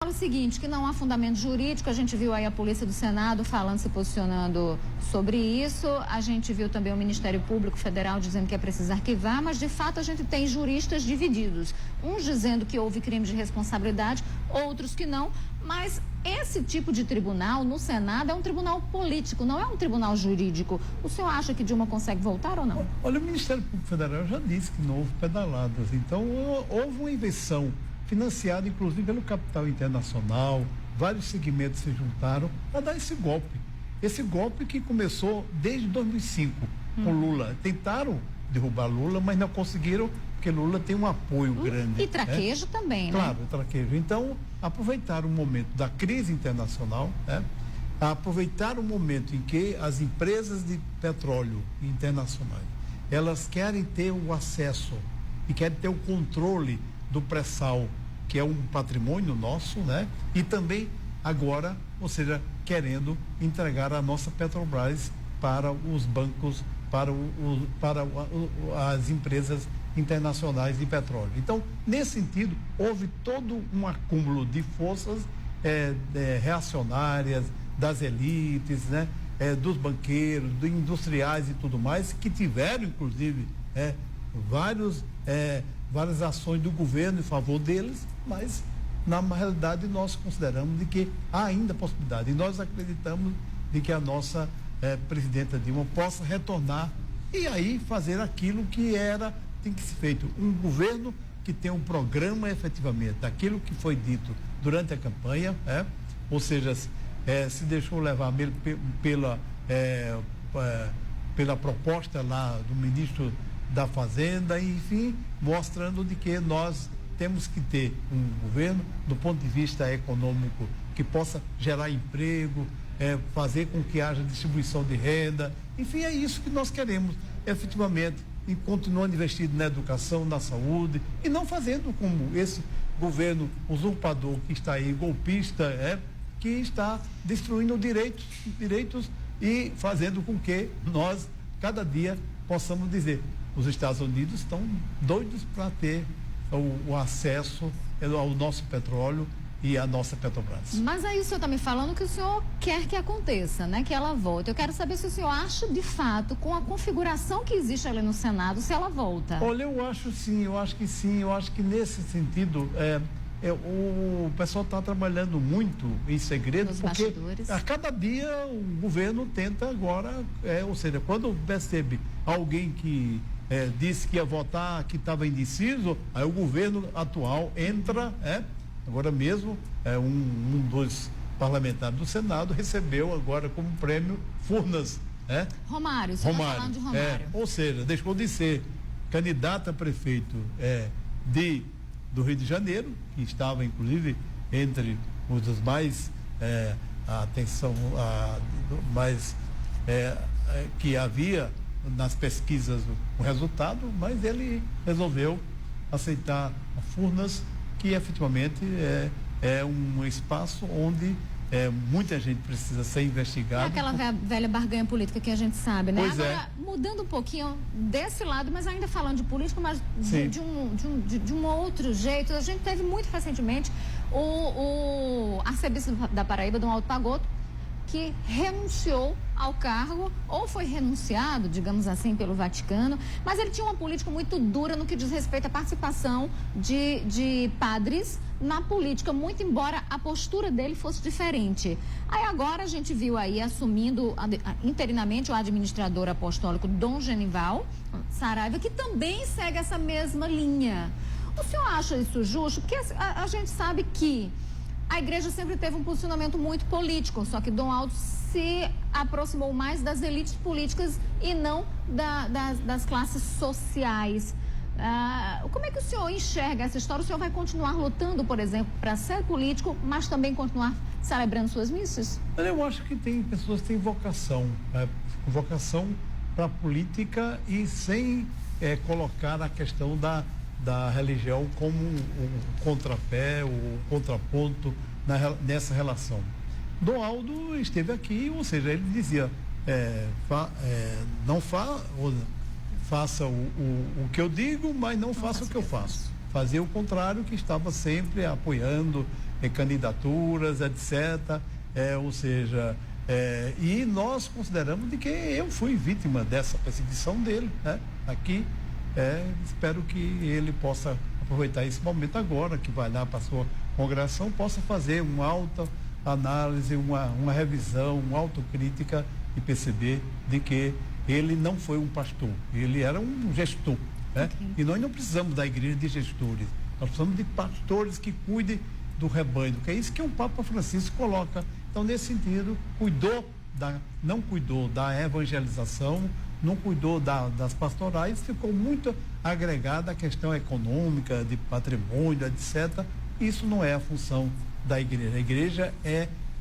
fala o seguinte, que não há fundamento jurídico. A gente viu aí a Polícia do Senado falando, se posicionando sobre isso. A gente viu também o Ministério Público Federal dizendo que é preciso arquivar, mas de fato a gente tem juristas divididos. Uns dizendo que houve crime de responsabilidade, outros que não, mas esse tipo de tribunal no Senado é um tribunal político, não é um tribunal jurídico. O senhor acha que Dilma consegue voltar ou não? Olha, o Ministério Público Federal já disse que não houve pedaladas, então houve uma invenção financiada inclusive pelo capital internacional, vários segmentos se juntaram para dar esse golpe. Esse golpe que começou desde 2005 com Lula. Tentaram derrubar Lula, mas não conseguiram, porque Lula tem um apoio grande. E traquejo também, né? Claro, traquejo. Então, aproveitaram o momento da crise internacional, né? Aproveitaram o momento em que as empresas de petróleo internacionais, elas querem ter o acesso e querem ter o controle do pré-sal, que é um patrimônio nosso, né? E também agora, ou seja, querendo entregar a nossa Petrobras para os bancos, para as empresas internacionais de petróleo. Então, nesse sentido, houve todo um acúmulo de forças reacionárias, das elites, né? Dos banqueiros, dos industriais e tudo mais, que tiveram, inclusive, várias ações do governo em favor deles, mas na realidade nós consideramos de que há ainda possibilidade, e nós acreditamos de que a nossa presidenta Dilma possa retornar e aí fazer aquilo que tem que ser feito, um governo que tem um programa efetivamente daquilo que foi dito durante a campanha, ou seja, se deixou levar pela proposta lá do ministro da Fazenda, enfim, mostrando de que nós temos que ter um governo do ponto de vista econômico que possa gerar emprego, fazer com que haja distribuição de renda, enfim, é isso que nós queremos efetivamente, e continuando investindo na educação, na saúde, e não fazendo como esse governo usurpador que está aí, golpista, que está destruindo direitos e fazendo com que nós, cada dia, possamos dizer, os Estados Unidos estão doidos para ter o acesso ao nosso petróleo e à nossa Petrobras. Mas aí o senhor está me falando que o senhor quer que aconteça, né? Que ela volte. Eu quero saber se o senhor acha, de fato, com a configuração que existe ali no Senado, se ela volta. Olha, eu acho sim, eu acho que nesse sentido, o pessoal está trabalhando muito em segredo, nos porque bastidores. A cada dia o governo tenta agora, ou seja, quando percebe alguém que disse que ia votar, que estava indeciso, aí o governo atual entra, agora mesmo, um dos parlamentares do Senado recebeu agora como prêmio Furnas, Romário, você está falando de Romário. Ou seja, deixou de ser candidato a prefeito do Rio de Janeiro, que estava inclusive entre os dos mais que havia nas pesquisas o resultado, mas ele resolveu aceitar a Furnas, que efetivamente é um espaço onde muita gente precisa ser investigada. É aquela velha barganha política que a gente sabe, né? Pois Agora, mudando um pouquinho desse lado, mas ainda falando de política, mas de um outro jeito, a gente teve muito recentemente o arcebispo da Paraíba, Dom Aldo Pagotto, que renunciou ao cargo, ou foi renunciado, digamos assim, pelo Vaticano, mas ele tinha uma política muito dura no que diz respeito à participação de padres na política, muito embora a postura dele fosse diferente. Aí agora a gente viu aí assumindo interinamente o administrador apostólico Dom Genival Saraiva, que também segue essa mesma linha. O senhor acha isso justo? Porque a gente sabe que a igreja sempre teve um posicionamento muito político, só que Dom Aldo se aproximou mais das elites políticas e não das classes sociais. Como é que o senhor enxerga essa história? O senhor vai continuar lutando, por exemplo, para ser político, mas também continuar celebrando suas missas? Eu acho que tem pessoas que têm vocação para a política e sem colocar a questão da religião como um contrapé, o contraponto nessa relação. Dom Aldo esteve aqui, ou seja, ele dizia, faça o que eu digo, mas não faça o que eu faço. Fazia o contrário, que estava sempre apoiando candidaturas, etc. Ou seja, e nós consideramos de que eu fui vítima dessa perseguição dele, né? Aqui, espero que ele possa aproveitar esse momento agora, que vai lá para a sua congregação, possa fazer uma alta análise, uma revisão, uma autocrítica e perceber de que ele não foi um pastor, ele era um gestor, né? Okay. E nós não precisamos da igreja de gestores, nós precisamos de pastores que cuidem do rebanho, que é isso que o Papa Francisco coloca. Então, nesse sentido, não cuidou da evangelização, não cuidou das pastorais, ficou muito agregada à questão econômica, de patrimônio, etc. Isso não é a função da igreja. A igreja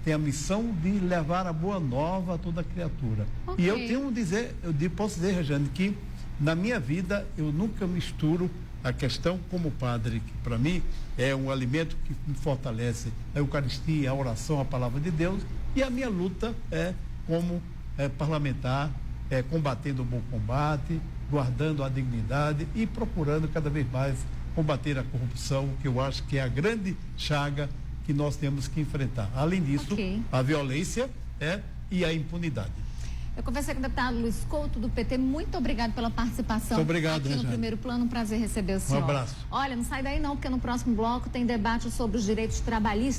tem a missão de levar a boa nova a toda criatura. Okay. E eu posso dizer, Regiane, que na minha vida eu nunca misturo a questão como padre, que para mim é um alimento que me fortalece, a Eucaristia, a oração, a palavra de Deus, e a minha luta como parlamentar, combatendo o bom combate, guardando a dignidade e procurando cada vez mais combater a corrupção, que eu acho que é a grande chaga que nós temos que enfrentar. Além disso, a violência e a impunidade. Eu conversei com o deputado Luiz Couto, do PT. Muito obrigado pela participação. Muito obrigado, aqui no Primeiro Plano. Um prazer receber o senhor. Um abraço. Olha, não sai daí não, porque no próximo bloco tem debate sobre os direitos trabalhistas.